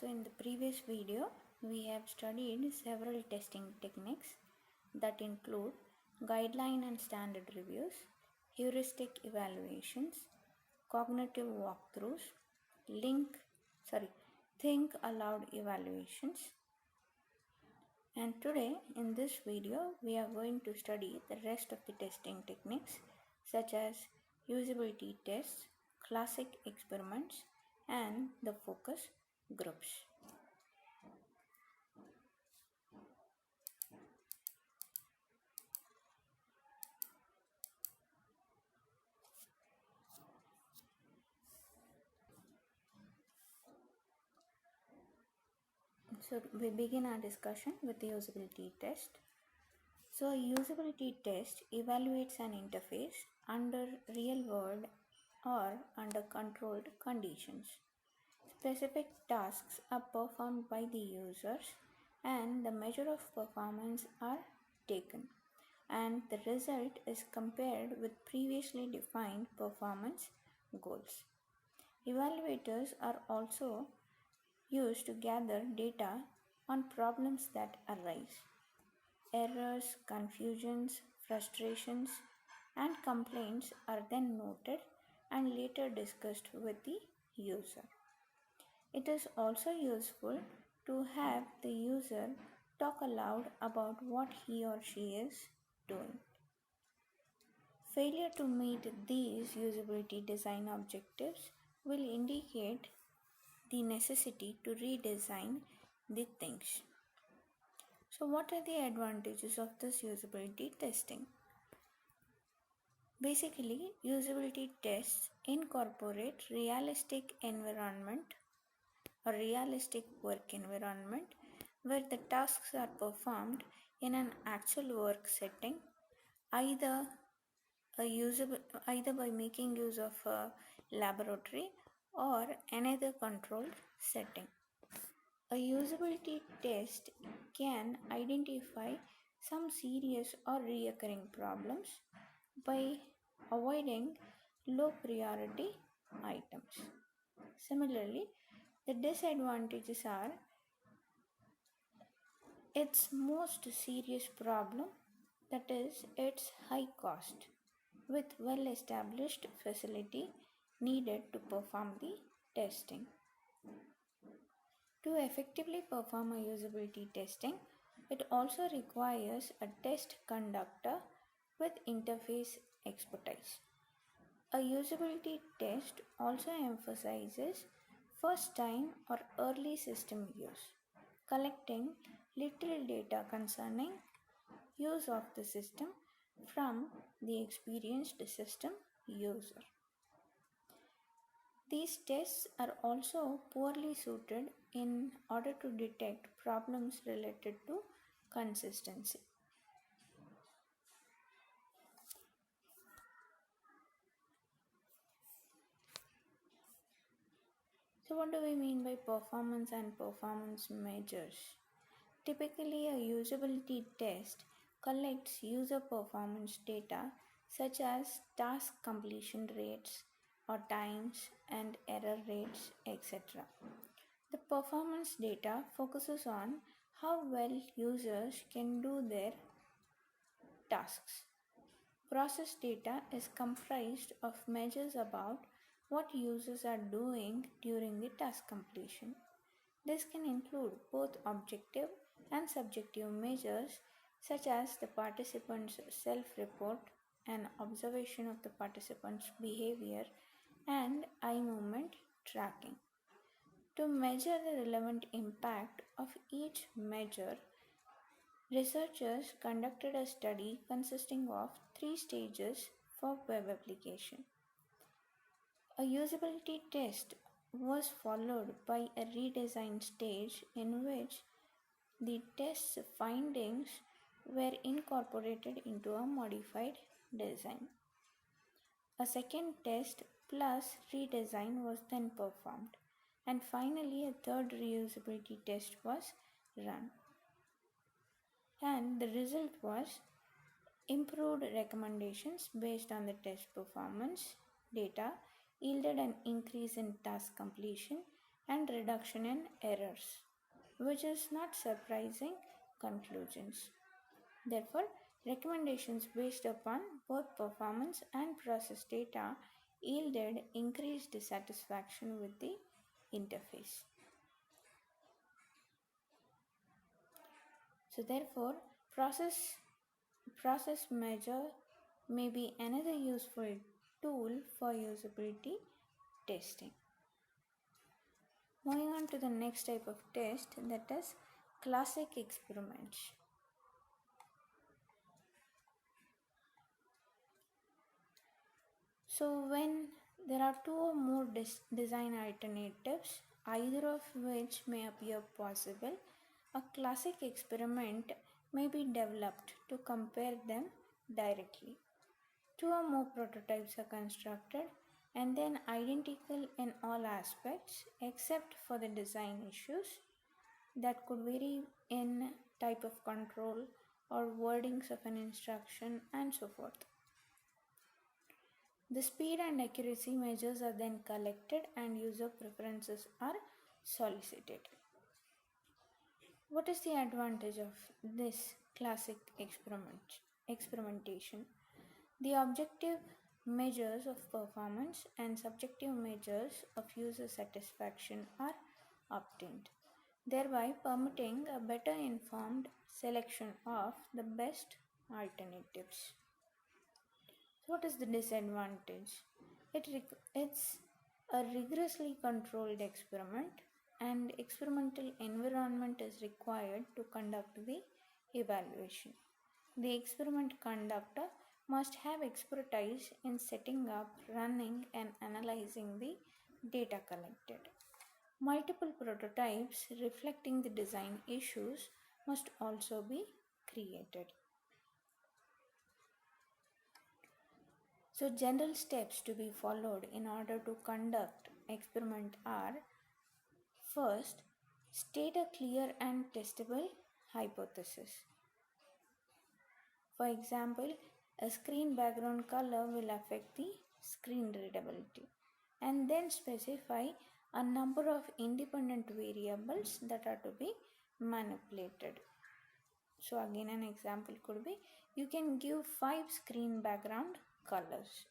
So in the previous video, we have studied several testing techniques that include guideline and standard reviews, heuristic evaluations, cognitive walkthroughs, think aloud evaluations. And today in this video, we are going to study the rest of the testing techniques such as usability tests, classic experiments, and the focus groups. So we begin our discussion with the usability test. So a usability test evaluates an interface under real world or under controlled conditions. Specific tasks are performed by the users and the measure of performance are taken, and the result is compared with previously defined performance goals. Evaluators are also used to gather data on problems that arise. Errors, confusions, frustrations, and complaints are then noted and later discussed with the user. It is also useful to have the user talk aloud about what he or she is doing. Failure to meet these usability design objectives will indicate the necessity to redesign the things. So what are the advantages of this usability testing? Basically, usability tests incorporate realistic work environment where the tasks are performed in an actual work setting, either by making use of a laboratory or another controlled setting. A usability test can identify some serious or recurring problems by avoiding low priority items. Similarly, the disadvantages are its most serious problem, that is, its high cost, with well established facility needed to perform the testing. To effectively perform a usability testing, it also requires a test conductor with interface expertise. A usability test also emphasizes first time or early system use, collecting little data concerning use of the system from the experienced system user. These tests are also poorly suited in order to detect problems related to consistency. So what do we mean by performance and performance measures? Typically, a usability test collects user performance data such as task completion rates or times and error rates, etc. The performance data focuses on how well users can do their tasks. Process data is comprised of measures about what users are doing during the task completion. This can include both objective and subjective measures such as the participant's self-report, an observation of the participant's behavior, and eye movement tracking. To measure the relevant impact of each measure, researchers conducted a study consisting of 3 stages for web application. A usability test was followed by a redesign stage in which the test's findings were incorporated into a modified design. A second test plus redesign was then performed, and finally a third reusability test was run. And the result was improved recommendations based on the test performance data yielded an increase in task completion and reduction in errors, which is not surprising conclusions. Therefore, recommendations based upon both performance and process data yielded increased satisfaction with the interface. So therefore, process measure may be another useful tool for usability testing. Moving on to the next type of test, that is classic experiments. So when there are two or more design alternatives, either of which may appear possible, a classic experiment may be developed to compare them directly. Two or more prototypes are constructed and then identical in all aspects except for the design issues that could vary in type of control or wordings of an instruction and so forth. The speed and accuracy measures are then collected and user preferences are solicited. What is the advantage of this classic experimentation? The objective measures of performance and subjective measures of user satisfaction are obtained, thereby permitting a better informed selection of the best alternatives. What is the disadvantage? It's a rigorously controlled experiment, and experimental environment is required to conduct the evaluation. The experiment conductor must have expertise in setting up, running, and analyzing the data collected. Multiple prototypes reflecting the design issues must also be created. So general steps to be followed in order to conduct experiment are: first, state a clear and testable hypothesis. For example, a screen background color will affect the screen readability, and then specify a number of independent variables that are to be manipulated. So again, an example could be, you can give 5 screen background colors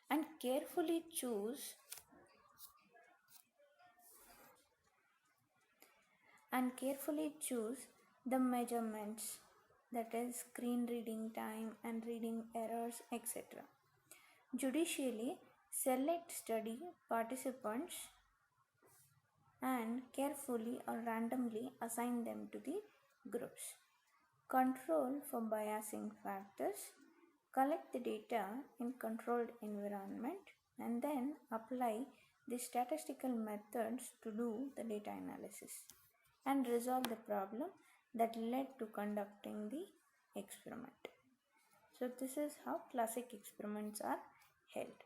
and carefully choose the measurements, that is screen reading time and reading errors, etc. Judicially select study participants and carefully or randomly assign them to the groups. Control for biasing factors. Collect the data in controlled environment and then apply the statistical methods to do the data analysis and resolve the problem that led to conducting the experiment. So this is how classic experiments are held.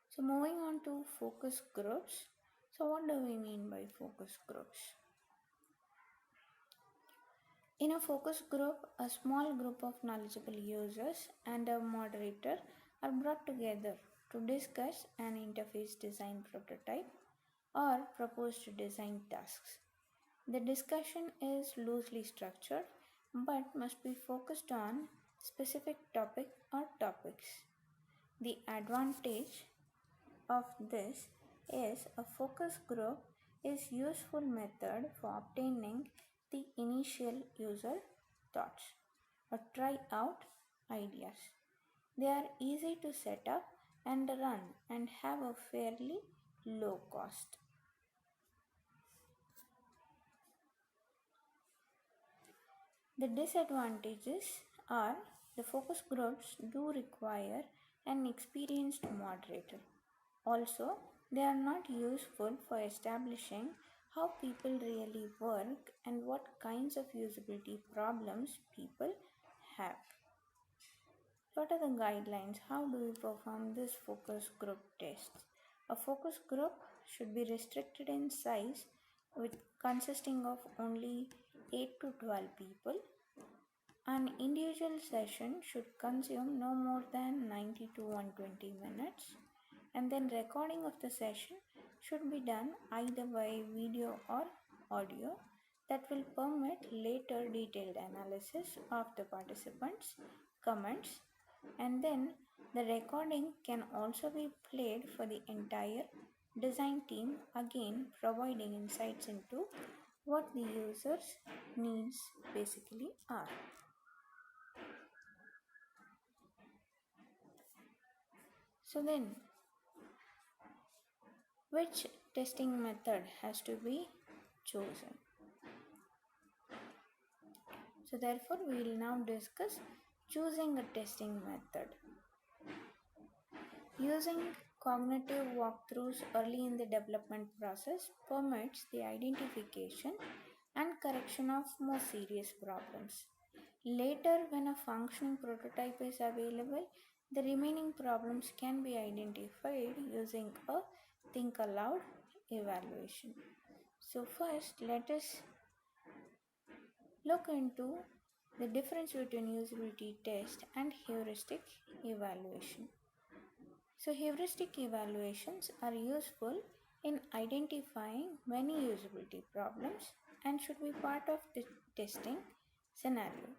So moving on to focus groups. So what do we mean by focus groups? In a focus group, a small group of knowledgeable users and a moderator are brought together to discuss an interface design prototype or proposed design tasks. The discussion is loosely structured but must be focused on specific topic or topics. The advantage of this is a focus group is useful method for obtaining the initial user thoughts or try out ideas. They are easy to set up and run and have a fairly low cost. The disadvantages are the focus groups do require an experienced moderator. Also, they are not useful for establishing how people really work and what kinds of usability problems people have. What are the guidelines? How do we perform this focus group tests? A focus group should be restricted in size with consisting of only 8 to 12 people. An individual session should consume no more than 90 to 120 minutes, and then recording of the session should be done either by video or audio that will permit later detailed analysis of the participants' comments, and then the recording can also be played for the entire design team, again providing insights into what the user's needs basically are. So then, which testing method has to be chosen? So therefore, we will now discuss choosing a testing method. Using cognitive walkthroughs early in the development process permits the identification and correction of more serious problems. Later, when a functioning prototype is available, the remaining problems can be identified using a think aloud evaluation. So, first, let us look into the difference between usability test and heuristic evaluation. So, heuristic evaluations are useful in identifying many usability problems and should be part of the testing scenario.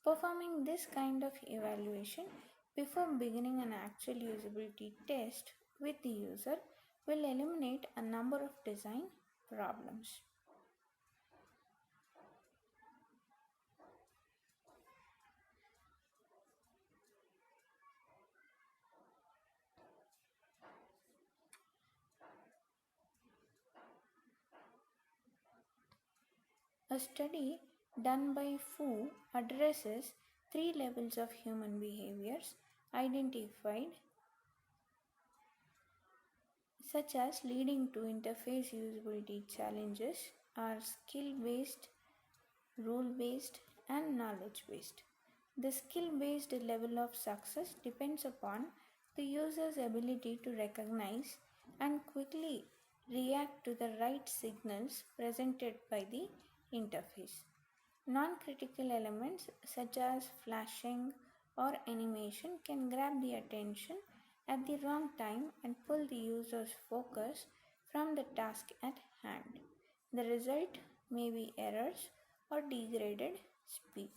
Performing this kind of evaluation before beginning an actual usability test with the user will eliminate a number of design problems. A study done by Fu addresses three levels of human behaviors identified, such as leading to interface usability challenges, are skill based, rule based, and knowledge based. The skill based level of success depends upon the user's ability to recognize and quickly react to the right signals presented by the interface. Non critical elements such as flashing or animation can grab the attention at the wrong time and pull the user's focus from the task at hand. The result may be errors or degraded speed.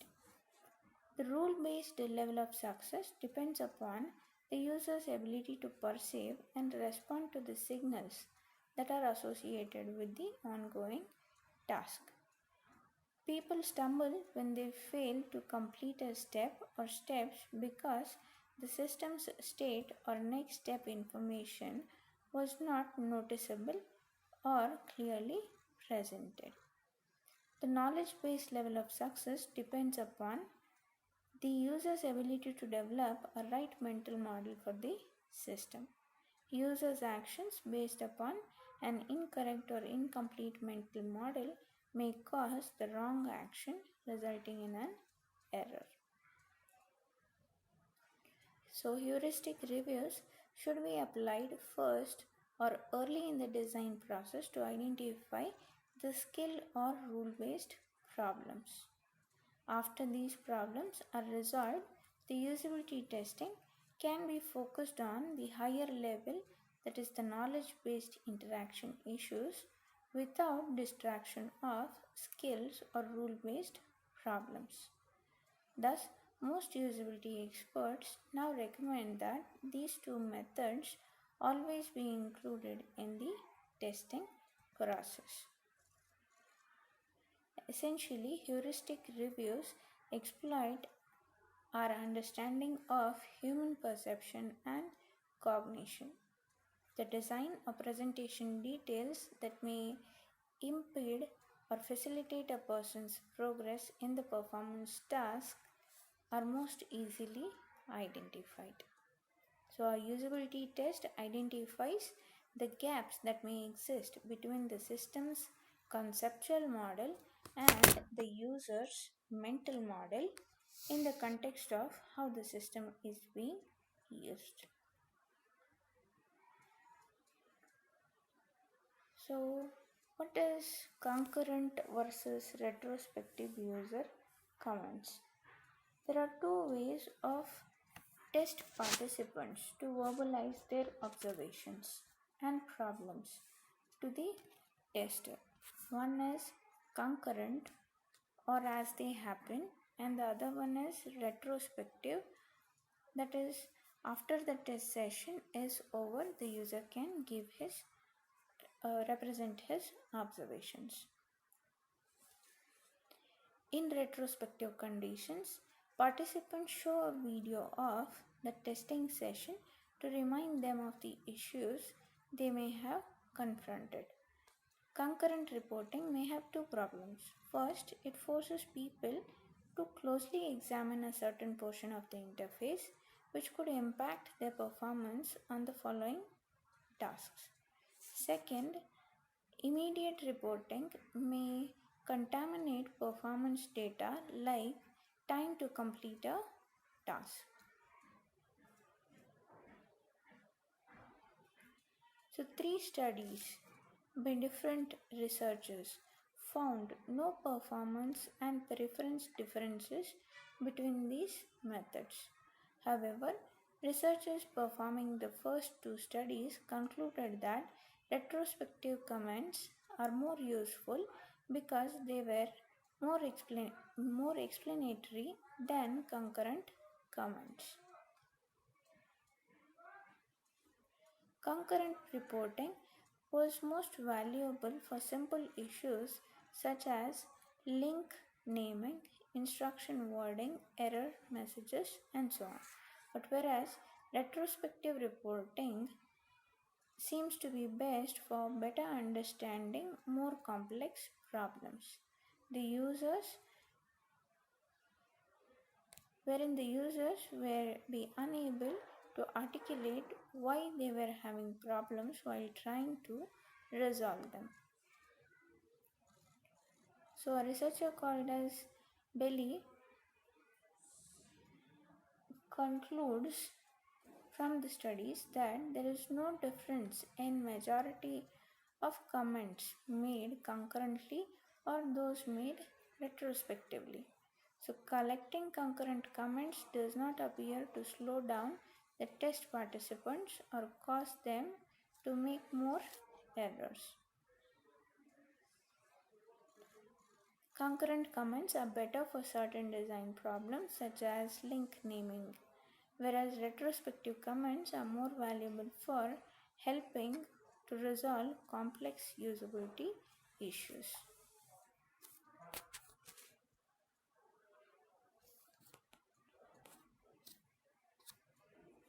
The rule based level of success depends upon the user's ability to perceive and respond to the signals that are associated with the ongoing task. People stumble when they fail to complete a step or steps because the system's state or next step information was not noticeable or clearly presented. The knowledge based level of success depends upon the user's ability to develop a right mental model for the system. Users' actions based upon an incorrect or incomplete mental model may cause the wrong action, resulting in an error. So, heuristic reviews should be applied first or early in the design process to identify the skill or rule based problems. After these problems are resolved, the usability testing can be focused on the higher level, that is, the knowledge based interaction issues, without distraction of skills or rule based problems. Thus, most usability experts now recommend that these two methods always be included in the testing process. Essentially, heuristic reviews exploit our understanding of human perception and cognition. The design or presentation details that may impede or facilitate a person's progress in the performance task are most easily identified. So, a usability test identifies the gaps that may exist between the system's conceptual model and the user's mental model in the context of how the system is being used. So, what is concurrent versus retrospective user comments? There are two ways of test participants to verbalize their observations and problems to the tester. One is concurrent or as they happen, and the other one is retrospective, that is, after the test session is over, the user can give his represent his observations. In retrospective conditions, participants show a video of the testing session to remind them of the issues they may have confronted. Concurrent reporting may have two problems. First, it forces people to closely examine a certain portion of the interface, which could impact their performance on the following tasks. Second, immediate reporting may contaminate performance data like time to complete a task. So, three studies by different researchers found no performance and preference differences between these methods. However, researchers performing the first two studies concluded that retrospective comments are more useful because they were more explanatory than concurrent comments. Concurrent reporting was most valuable for simple issues such as link naming, instruction wording, error messages, and so on. But whereas retrospective reporting seems to be best for better understanding more complex problems. The users wherein the users were be unable to articulate why they were having problems while trying to resolve them. So a researcher called as Belly concludes from the studies that there is no difference in majority of comments made concurrently or those made retrospectively. So collecting concurrent comments does not appear to slow down the test participants or cause them to make more errors. Concurrent comments are better for certain design problems such as link naming, whereas retrospective comments are more valuable for helping to resolve complex usability issues.